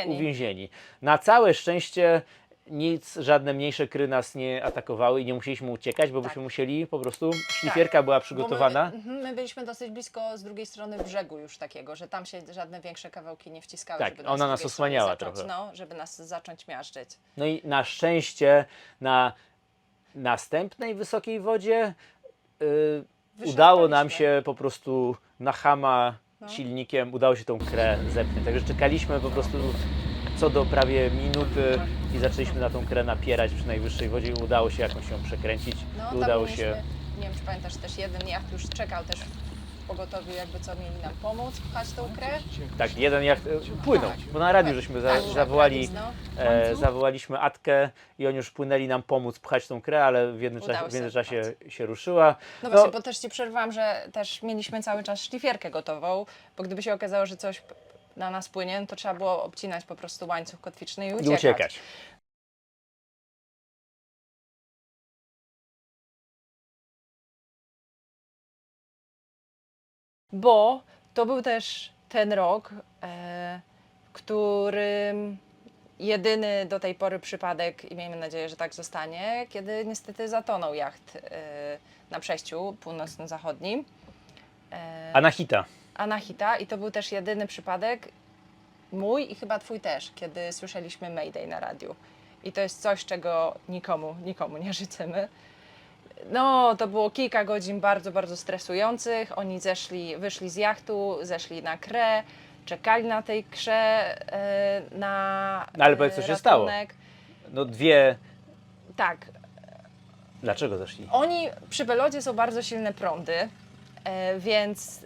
uwięzieni. Na całe szczęście żadne mniejsze kry nas nie atakowały i nie musieliśmy uciekać, bo byśmy musieli po prostu, szlifierka była przygotowana. Bo my byliśmy dosyć blisko z drugiej strony brzegu już takiego, że tam się żadne większe kawałki nie wciskały. Tak, żeby ona z nas drugiej osłaniała strony zacząć, trochę. żeby nas zacząć miażdżyć. No i na szczęście na następnej wysokiej wodzie udało nam się po prostu na chama silnikiem, udało się tą krę zepchnąć. Także czekaliśmy po prostu co do prawie minuty i zaczęliśmy na tą krę napierać przy najwyższej wodzie i udało się jakąś ją przekręcić. No, I tam udało mieliśmy, się. nie wiem czy pamiętasz, też jeden jacht już czekał też w pogotowiu, jakby co mieli nam pomóc pchać tą krę. Tak, jeden jacht płynął, bo na radiu żeśmy zawołali, zawołaliśmy Atkę i oni już płynęli nam pomóc pchać tą krę, ale w międzyczasie się ruszyła. No właśnie, bo też Ci przerwałam, że też mieliśmy cały czas szlifierkę gotową, bo gdyby się okazało, że coś na nas płynie, to trzeba było obcinać po prostu łańcuch kotwiczny i uciekać. Bo to był też ten rok, w którym jedyny do tej pory przypadek, i miejmy nadzieję, że tak zostanie, kiedy niestety zatonął jacht na przejściu północno-zachodnim. Anahita, i to był też jedyny przypadek mój i chyba Twój też, kiedy słyszeliśmy Mayday na radiu. I to jest coś, czego nikomu nie życzymy. No, to było kilka godzin bardzo, bardzo stresujących. Oni wyszli z jachtu, zeszli na krę, czekali na tej krze na No ale powiedz, co się stało? No Tak. Dlaczego zeszli? Oni przy Belodzie są bardzo silne prądy, więc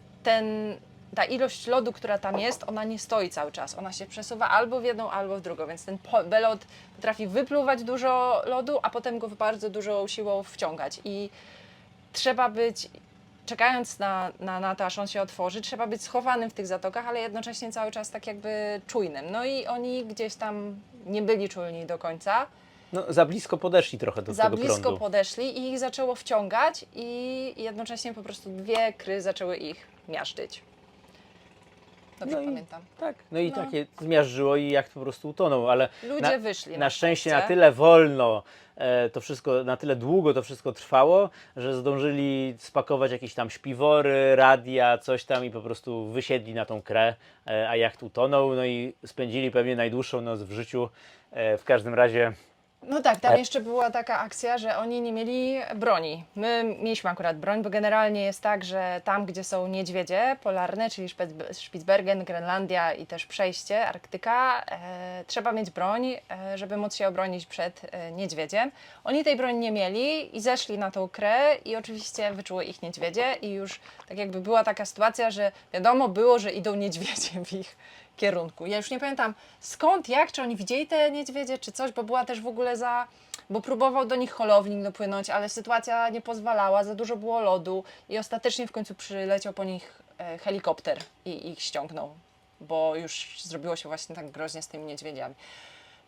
ta ilość lodu, która tam jest, ona nie stoi cały czas. Ona się przesuwa albo w jedną, albo w drugą, więc ten belot potrafi wypluwać dużo lodu, a potem go bardzo dużą siłą wciągać. I trzeba być, czekając na to, aż on się otworzy, trzeba być schowanym w tych zatokach, ale jednocześnie cały czas tak jakby czujnym. No i oni gdzieś tam nie byli czujni do końca. No, za blisko podeszli trochę do tego prądu. Za blisko podeszli i ich zaczęło wciągać i jednocześnie po prostu 2 kry zaczęły ich miażdżyć. Dobrze pamiętam. Tak, no i takie zmiażdżyło i jacht po prostu utonął, ale Ludzie wyszli. na szczęście na tyle wolno to wszystko, na tyle długo to wszystko trwało, że zdążyli spakować jakieś tam śpiwory, radia, coś tam i po prostu wysiedli na tą krę, a jacht utonął, no i spędzili pewnie najdłuższą noc w życiu. W każdym razie No tak, tam Ale- jeszcze była taka akcja, że oni nie mieli broni. My mieliśmy akurat broń, bo generalnie jest tak, że tam, gdzie są niedźwiedzie polarne, czyli Spitsbergen, Grenlandia i też przejście, Arktyka, trzeba mieć broń, żeby móc się obronić przed niedźwiedziem. Oni tej broni nie mieli i zeszli na tą krę i oczywiście wyczuły ich niedźwiedzie i już tak jakby była taka sytuacja, że wiadomo było, że idą niedźwiedzie w ich kierunku. Ja już nie pamiętam skąd, jak, czy oni widzieli te niedźwiedzie, czy coś, bo była też w ogóle bo próbował do nich holownik dopłynąć, ale sytuacja nie pozwalała, za dużo było lodu i ostatecznie w końcu przyleciał po nich helikopter i ich ściągnął, bo już zrobiło się właśnie tak groźnie z tymi niedźwiedziami.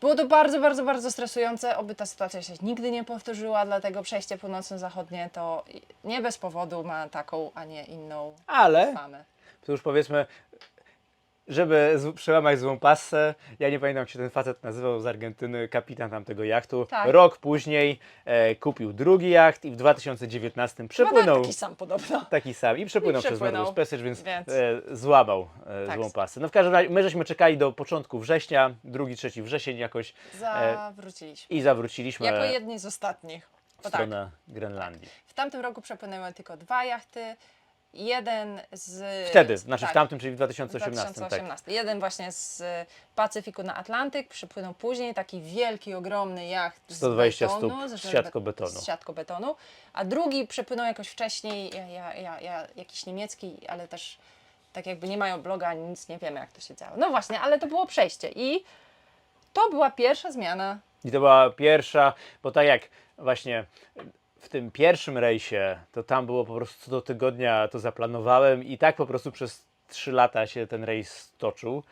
Było to bardzo, bardzo, bardzo stresujące, oby ta sytuacja się nigdy nie powtórzyła, dlatego przejście północno-zachodnie to nie bez powodu ma taką, a nie inną Ale famę. to już powiedzmy, żeby przełamać złą passę, ja nie pamiętam, jak się ten facet nazywał z Argentyny, kapitan tamtego jachtu. Tak. Rok później kupił drugi jacht i w 2019 Chyba przepłynął taki sam podobno. taki sam i przepłynął I przez przepłynął. Northwest Passage, więc, Więc- złamał Tak. złą passę. No w każdym razie my żeśmy czekali do początku września, 2-3 wrzesień jakoś Zawróciliśmy. i zawróciliśmy Jako jedni z ostatnich. w Bo tak, stronę Grenlandii. w tamtym roku przepłynęły tylko 2 jachty. Jeden z... Wtedy, znaczy tak, w tamtym, czyli w 2018. 2018. Jeden właśnie z Pacyfiku na Atlantyk, przypłynął później taki wielki, ogromny jacht z 120 betonu, stóp z siatką betonu. z siatką betonu, a drugi przepłynął jakoś wcześniej, jakiś niemiecki, ale też tak jakby nie mają bloga, ani nic nie wiemy jak to się działo. No właśnie, ale to było przejście i to była pierwsza zmiana. I to była pierwsza, bo tak jak właśnie w tym pierwszym rejsie, to tam było po prostu co do tygodnia to zaplanowałem i tak po prostu przez 3 lata się ten rejs toczył.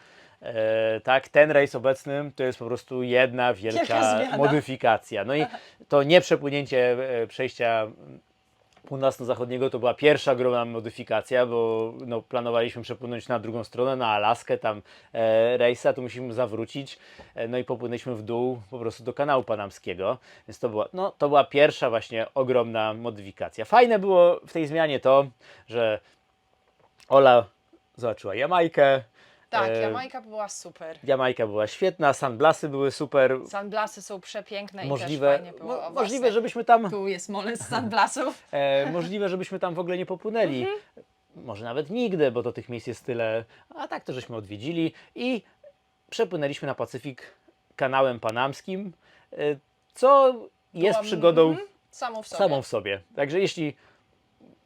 Tak, ten rejs obecnym to jest po prostu jedna Wielka wielka zmiana. modyfikacja. No i to nie przepłynięcie przejścia północno-zachodniego to była pierwsza ogromna modyfikacja, bo no, planowaliśmy przepłynąć na drugą stronę, na Alaskę, tam rejsa, tu musimy zawrócić, no i popłynęliśmy w dół po prostu do kanału panamskiego, więc to była pierwsza właśnie ogromna modyfikacja. Fajne było w tej zmianie to, że Ola zobaczyła Jamajkę. Tak, Jamajka była super. Jamajka była świetna, Sandblasy były super. Sandblasy są przepiękne Możliwe, i też fajnie było. O, możliwe, właśnie, żebyśmy tam tu jest mole z sandblasów. możliwe, żebyśmy tam w ogóle nie popłynęli. Mhm. Może nawet nigdy, bo to tych miejsc jest tyle. A tak to żeśmy odwiedzili i przepłynęliśmy na Pacyfik kanałem panamskim, co jest Byłam- przygodą Samą w sobie. samą w sobie. Także jeśli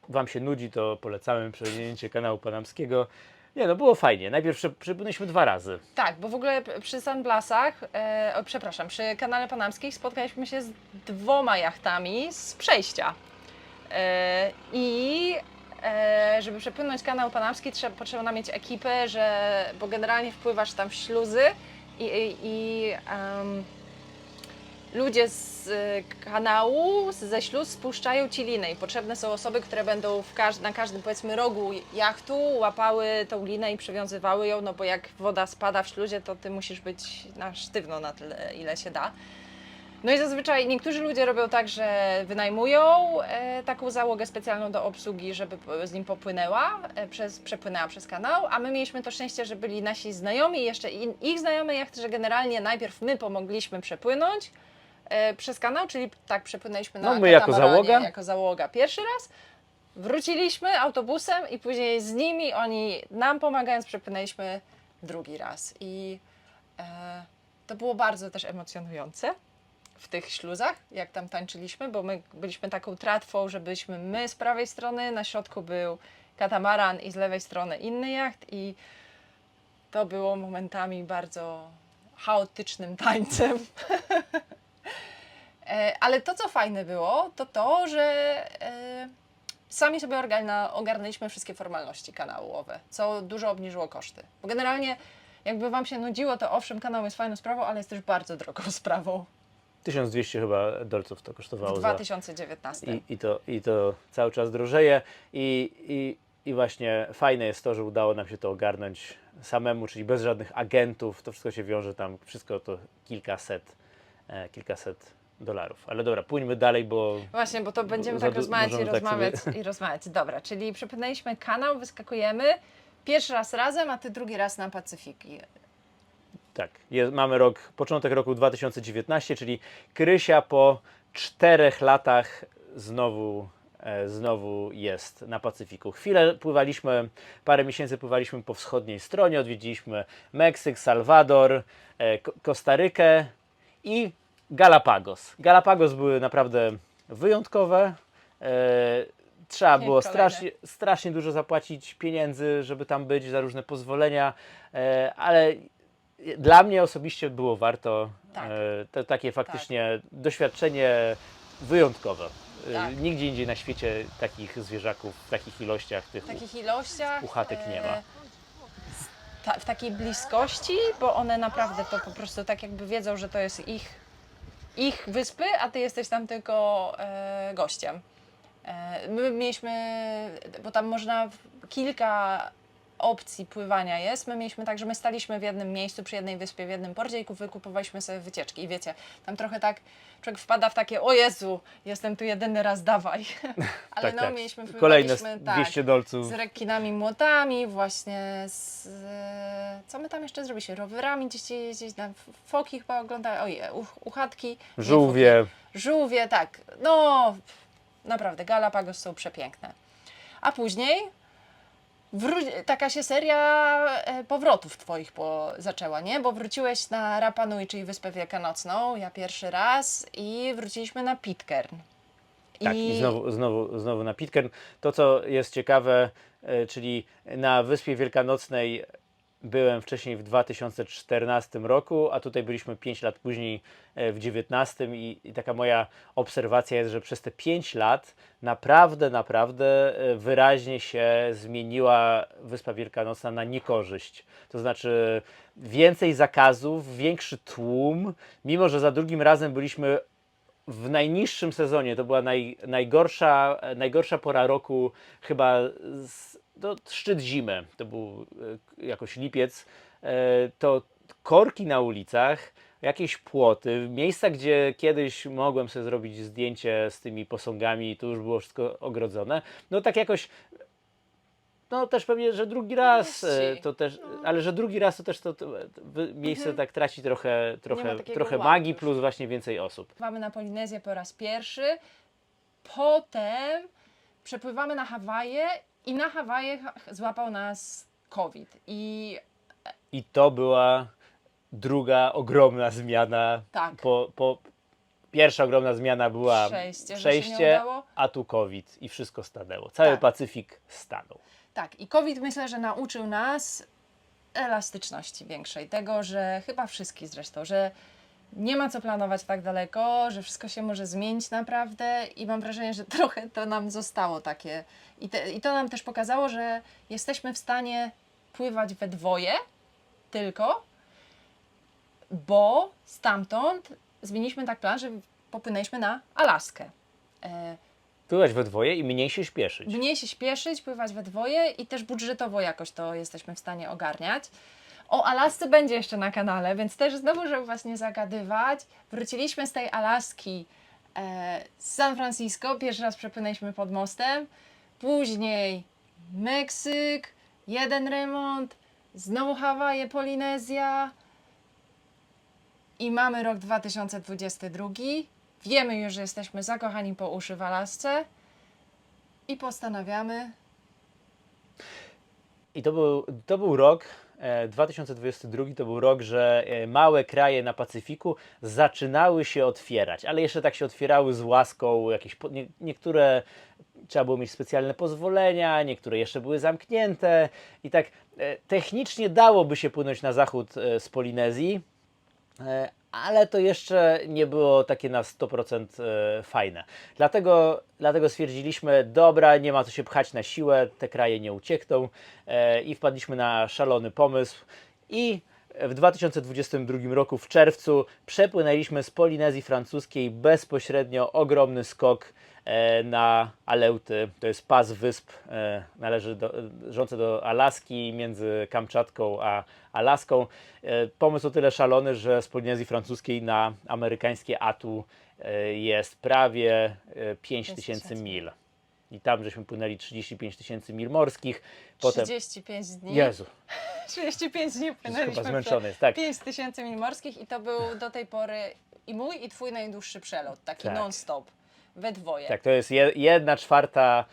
Wam się nudzi, to polecamy przepłynięcie kanału panamskiego. Nie no, było fajnie. Najpierw przepłynęliśmy 2 razy. Tak, bo w ogóle przy Sandblasach, przy kanale panamskim spotkaliśmy się z 2 jachtami z przejścia. Żeby przepłynąć kanał panamski, potrzeba mieć ekipę, bo generalnie wpływasz tam w śluzy i ludzie z kanału, ze śluz spuszczają ci linę i potrzebne są osoby, które będą na każdym powiedzmy rogu jachtu łapały tą linę i przywiązywały ją, no bo jak woda spada w śluzie, to ty musisz być na sztywno na tyle, ile się da. No i zazwyczaj niektórzy ludzie robią tak, że wynajmują taką załogę specjalną do obsługi, żeby z nim przepłynęła przez kanał, a my mieliśmy to szczęście, że byli nasi znajomi i jeszcze ich znajomy jachty, że generalnie najpierw my pomogliśmy przepłynąć przez kanał, czyli tak przepłynęliśmy na No my jako katamaranie, załoga. jako załoga pierwszy raz, wróciliśmy autobusem i później z nimi, oni nam pomagając, przepłynęliśmy drugi raz i to było bardzo też emocjonujące w tych śluzach, jak tam tańczyliśmy, bo my byliśmy taką tratwą, że byliśmy my z prawej strony, na środku był katamaran i z lewej strony inny jacht i to było momentami bardzo chaotycznym tańcem. Ale to, co fajne było, to że sami sobie ogarnęliśmy wszystkie formalności kanałowe, co dużo obniżyło koszty. Bo generalnie, jakby Wam się nudziło, to owszem, kanał jest fajną sprawą, ale jest też bardzo drogą sprawą. 1200 chyba dolców to kosztowało. W 2019. I to cały czas drożeje i właśnie fajne jest to, że udało nam się to ogarnąć samemu, czyli bez żadnych agentów. To wszystko się wiąże tam, wszystko to kilkaset dolarów. Ale dobra, pójdźmy dalej, bo Właśnie, bo to będziemy za tak du- rozmawiać i możemy tak rozmawiać sobie- i rozmawiać. Dobra, czyli przepłynęliśmy kanał, wyskakujemy. Pierwszy raz razem, a ty drugi raz na Pacyfiki. Tak, mamy początek roku 2019, czyli Krysia po 4 latach znowu jest na Pacyfiku. Chwilę pływaliśmy, parę miesięcy pływaliśmy po wschodniej stronie, odwiedziliśmy Meksyk, Salwador, Kostarykę i Galapagos. Galapagos były naprawdę wyjątkowe. Trzeba było strasznie dużo zapłacić pieniędzy, żeby tam być, za różne pozwolenia, ale dla mnie osobiście było warto. Tak. To takie faktycznie doświadczenie wyjątkowe. Tak. Nigdzie indziej na świecie takich zwierzaków w takich ilościach, W takich ilościach. uchatek nie ma. W takiej bliskości, bo one naprawdę to po prostu tak jakby wiedzą, że to jest ich wyspy, a ty jesteś tam tylko gościem. My mieliśmy, bo tam można kilka opcji pływania jest. My mieliśmy tak, że my staliśmy w jednym miejscu, przy jednej wyspie, w jednym porcie i wykupowaliśmy sobie wycieczki. I wiecie, tam trochę tak człowiek wpada w takie, o Jezu, jestem tu jedyny raz, dawaj. Ale tak. mieliśmy, Kolejne pływaliśmy 200 dolców. z rekinami, młotami, właśnie co my tam jeszcze zrobiliśmy? Rowerami gdzieś na foki chyba oglądali, uchatki. Żółwie. Żółwie, tak. No, naprawdę, Galapagos są przepiękne. A później taka się seria powrotów twoich zaczęła, nie? Bo wróciłeś na Rapa Nui, czyli Wyspę Wielkanocną, ja pierwszy raz i wróciliśmy na Pitcairn. Tak, i znowu na Pitcairn. To, co jest ciekawe, czyli na Wyspie Wielkanocnej byłem wcześniej w 2014 roku, a tutaj byliśmy 5 lat później w 2019 i taka moja obserwacja jest, że przez te 5 lat naprawdę wyraźnie się zmieniła Wyspa Wielkanocna na niekorzyść. To znaczy więcej zakazów, większy tłum, mimo że za drugim razem byliśmy w najniższym sezonie, to była najgorsza pora roku, chyba szczyt zimy, to był jakoś lipiec, to korki na ulicach, jakieś płoty, miejsca, gdzie kiedyś mogłem sobie zrobić zdjęcie z tymi posągami, to już było wszystko ogrodzone. No tak jakoś, no też pewnie, że drugi raz to też, ale że drugi raz to też to miejsce tak traci trochę wow magii, już. plus właśnie więcej osób. Pływamy na Polinezję po raz pierwszy, potem przepływamy na Hawaje i na Hawajach złapał nas COVID. I to była druga ogromna zmiana. Tak. Pierwsza ogromna zmiana była przejście, a tu COVID i wszystko stanęło. Cały Tak. Pacyfik stanął. Tak, i COVID myślę, że nauczył nas elastyczności większej. Tego, że chyba wszystkich zresztą, że nie ma co planować tak daleko, że wszystko się może zmienić naprawdę i mam wrażenie, że trochę to nam zostało takie. I to nam też pokazało, że jesteśmy w stanie pływać we dwoje tylko, bo stamtąd zmieniliśmy tak plan, że popłynęliśmy na Alaskę. Pływać we dwoje i mniej się śpieszyć. Mniej się śpieszyć, pływać we dwoje i też budżetowo jakoś to jesteśmy w stanie ogarniać. O Alasce będzie jeszcze na kanale, więc też znowu, żeby Was nie zagadywać, wróciliśmy z tej Alaski z San Francisco, pierwszy raz przepłynęliśmy pod mostem, później Meksyk, jeden remont, znowu Hawaje, Polinezja i mamy rok 2022. Wiemy już, że jesteśmy zakochani po uszy w Alasce i postanawiamy. I to był rok 2022, to był rok, że małe kraje na Pacyfiku zaczynały się otwierać, ale jeszcze tak się otwierały z łaską, niektóre trzeba było mieć specjalne pozwolenia, niektóre jeszcze były zamknięte i tak technicznie dałoby się płynąć na zachód z Polinezji, ale to jeszcze nie było takie na 100% fajne. Dlatego stwierdziliśmy, dobra, nie ma co się pchać na siłę, te kraje nie uciekną i wpadliśmy na szalony pomysł i w 2022 roku w czerwcu przepłynęliśmy z Polinezji Francuskiej bezpośrednio ogromny skok na Aleuty. To jest pas wysp należący do Alaski, między Kamczatką a Alaską. Pomysł o tyle szalony, że z Polinezji Francuskiej na amerykańskie Atu jest prawie 5000 mil. i tam żeśmy płynęli 35 000 mil morskich. Potem, 35 dni. Jezu, 35 dni chyba płynęliśmy zmęczony jest, tak. 5000 mil morskich i to był do tej pory i mój, i twój najdłuższy przelot, taki Tak. non-stop, we dwoje. Tak, to jest 1/4,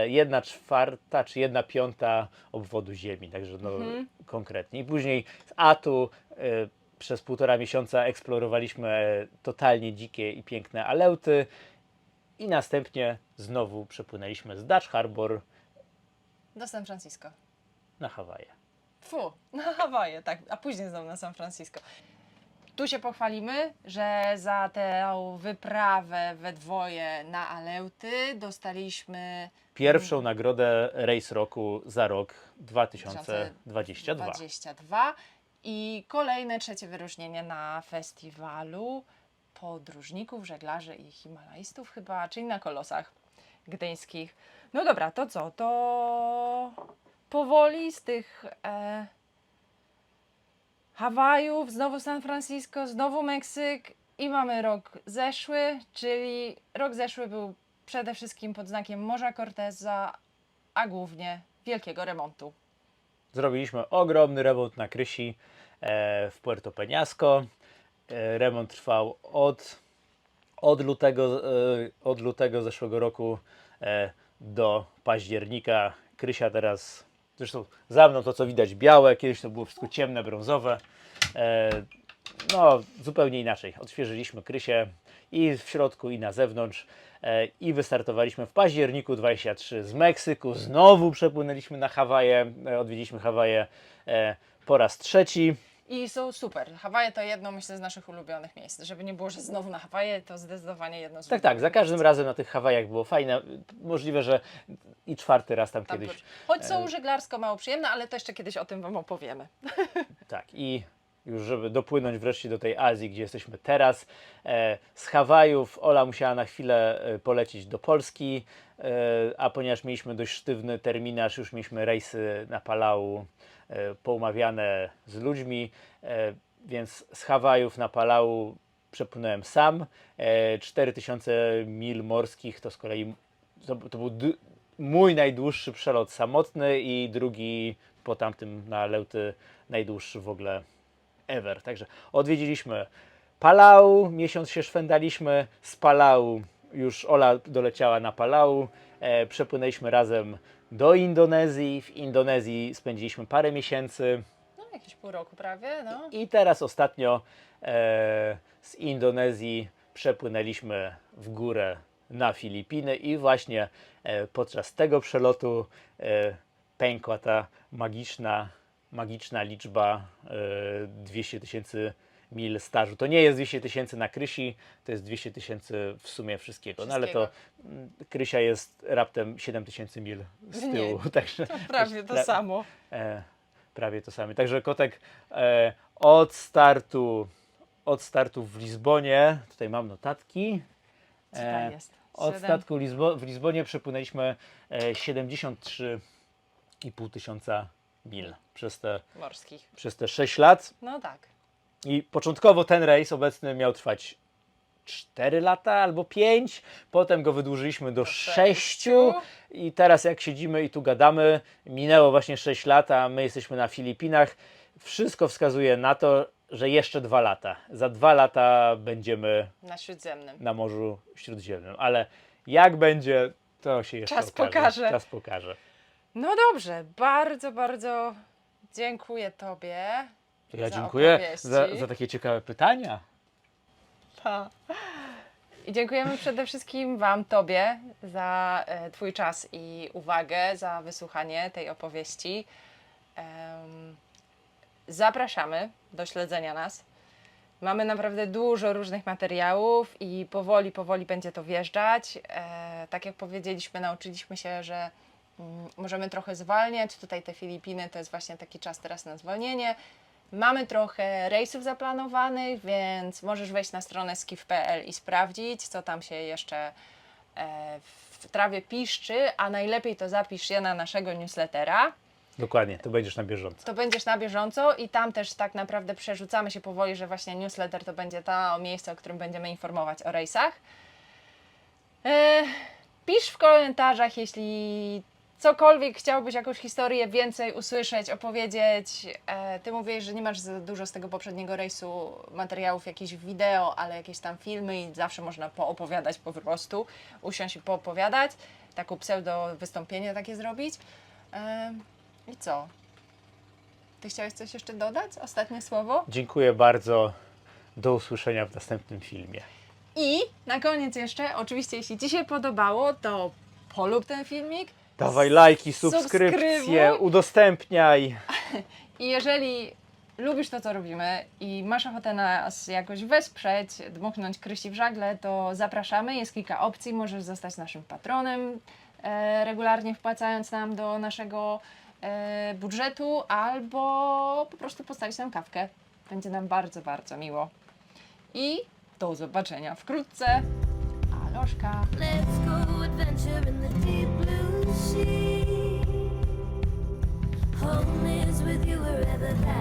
1/4 czy 1/5 obwodu Ziemi, także no konkretnie. I później z Atu przez 1,5 miesiąca eksplorowaliśmy totalnie dzikie i piękne Aleuty i następnie znowu przepłynęliśmy z Dutch Harbor Do San Francisco. na Hawaje. Fu, na Hawaje, tak, a później znowu na San Francisco. Tu się pochwalimy, że za tę wyprawę we dwoje na Aleuty dostaliśmy Pierwszą nagrodę Race Roku za rok 2022. 22 i kolejne trzecie wyróżnienie na festiwalu podróżników, żeglarzy i himalajstów chyba, czyli na Kolosach Gdyńskich. No dobra, to co? To powoli z tych Hawajów, znowu San Francisco, znowu Meksyk i mamy rok zeszły, czyli rok zeszły był przede wszystkim pod znakiem Morza Corteza, a głównie wielkiego remontu. Zrobiliśmy ogromny remont na Krysi w Puerto Peñasco. Remont trwał od lutego zeszłego roku do października. Krysia teraz, zresztą za mną to co widać białe, kiedyś to było wszystko ciemne, brązowe. No zupełnie inaczej. Odświeżyliśmy Krysię i w środku i na zewnątrz. I wystartowaliśmy w październiku 23 z Meksyku. Znowu przepłynęliśmy na Hawaje, odwiedziliśmy Hawaje po raz trzeci. I są super. Hawaje to jedno, myślę, z naszych ulubionych miejsc. Żeby nie było, że znowu na Hawaje, to zdecydowanie jedno z Tak, ulubionych za każdym miejsc. razem na tych Hawajach było fajne. Możliwe, że i czwarty raz tam Tam kiedyś. wróć. Choć są żeglarsko mało przyjemne, ale to jeszcze kiedyś o tym Wam opowiemy. Tak, i już żeby dopłynąć wreszcie do tej Azji, gdzie jesteśmy teraz. Z Hawajów Ola musiała na chwilę polecieć do Polski, a ponieważ mieliśmy dość sztywny terminarz, już mieliśmy rejsy na Palau poumawiane z ludźmi, więc z Hawajów na Palau przepłynąłem sam. 4000 mil morskich to z kolei to był mój najdłuższy przelot samotny i drugi po tamtym na Aleuty najdłuższy w ogóle ever. Także odwiedziliśmy Palau, miesiąc się szwendaliśmy, z Palau już Ola doleciała na Palau, przepłynęliśmy razem do Indonezji, w Indonezji spędziliśmy parę miesięcy No, jakieś pół roku prawie, no. i teraz ostatnio z Indonezji przepłynęliśmy w górę na Filipiny i właśnie podczas tego przelotu pękła ta magiczna liczba 200 000 mil stażu. To nie jest 200 000 na Krysi, to jest 200 000 w sumie wszystkiego. No ale to Krysia jest raptem 7000 mil z tyłu. Także, Prawie to samo. prawie to samo. Także Kotek od startu w Lizbonie, tutaj mam notatki. Co tam jest? Od statku w Lizbonie przepłynęliśmy 73,5 tysiąca mil Morskich. przez te 6 lat. No tak. I początkowo ten rejs obecny miał trwać 4 lata albo 5, potem go wydłużyliśmy do 6 i teraz jak siedzimy i tu gadamy, minęło właśnie 6 lat, a my jesteśmy na Filipinach. Wszystko wskazuje na to, że jeszcze 2 lata. Za 2 lata będziemy Na Śródziemnym. na Morzu Śródziemnym, ale jak będzie, to się jeszcze Czas okaże. pokaże. Czas pokaże. No dobrze, bardzo, bardzo dziękuję Tobie. To ja za dziękuję opowieści. za takie ciekawe pytania. Pa. I dziękujemy przede wszystkim Wam, Tobie, za Twój czas i uwagę, za wysłuchanie tej opowieści. Zapraszamy do śledzenia nas. Mamy naprawdę dużo różnych materiałów i powoli będzie to wjeżdżać. Tak jak powiedzieliśmy, nauczyliśmy się, że możemy trochę zwalniać. Tutaj te Filipiny to jest właśnie taki czas teraz na zwolnienie. Mamy trochę rejsów zaplanowanych, więc możesz wejść na stronę skiff.pl i sprawdzić, co tam się jeszcze w trawie piszczy, a najlepiej to zapisz je na naszego newslettera. Dokładnie, to będziesz na bieżąco. To będziesz na bieżąco i tam też tak naprawdę przerzucamy się powoli, że właśnie newsletter to będzie to miejsce, o którym będziemy informować o rejsach. Pisz w komentarzach, jeśli cokolwiek chciałbyś, jakąś historię więcej usłyszeć, opowiedzieć. Ty mówisz, że nie masz za dużo z tego poprzedniego rejsu materiałów, jakichś wideo, ale jakieś tam filmy i zawsze można poopowiadać po prostu, usiąść i poopowiadać, taką pseudo wystąpienie takie zrobić. I co? Ty chciałeś coś jeszcze dodać? Ostatnie słowo? Dziękuję bardzo. Do usłyszenia w następnym filmie. I na koniec jeszcze, oczywiście jeśli Ci się podobało, to polub ten filmik. Dawaj lajki, Subskrybuj. subskrypcje, udostępniaj. I jeżeli lubisz to, co robimy i masz ochotę nas jakoś wesprzeć, dmuchnąć Krysi w żagle, to zapraszamy. Jest kilka opcji. Możesz zostać naszym patronem, regularnie wpłacając nam do naszego budżetu, albo po prostu postawić nam kawkę. Będzie nam bardzo, bardzo miło. I do zobaczenia wkrótce. Aloszka! Let's go adventure in the deep blue sea. Home is with you wherever that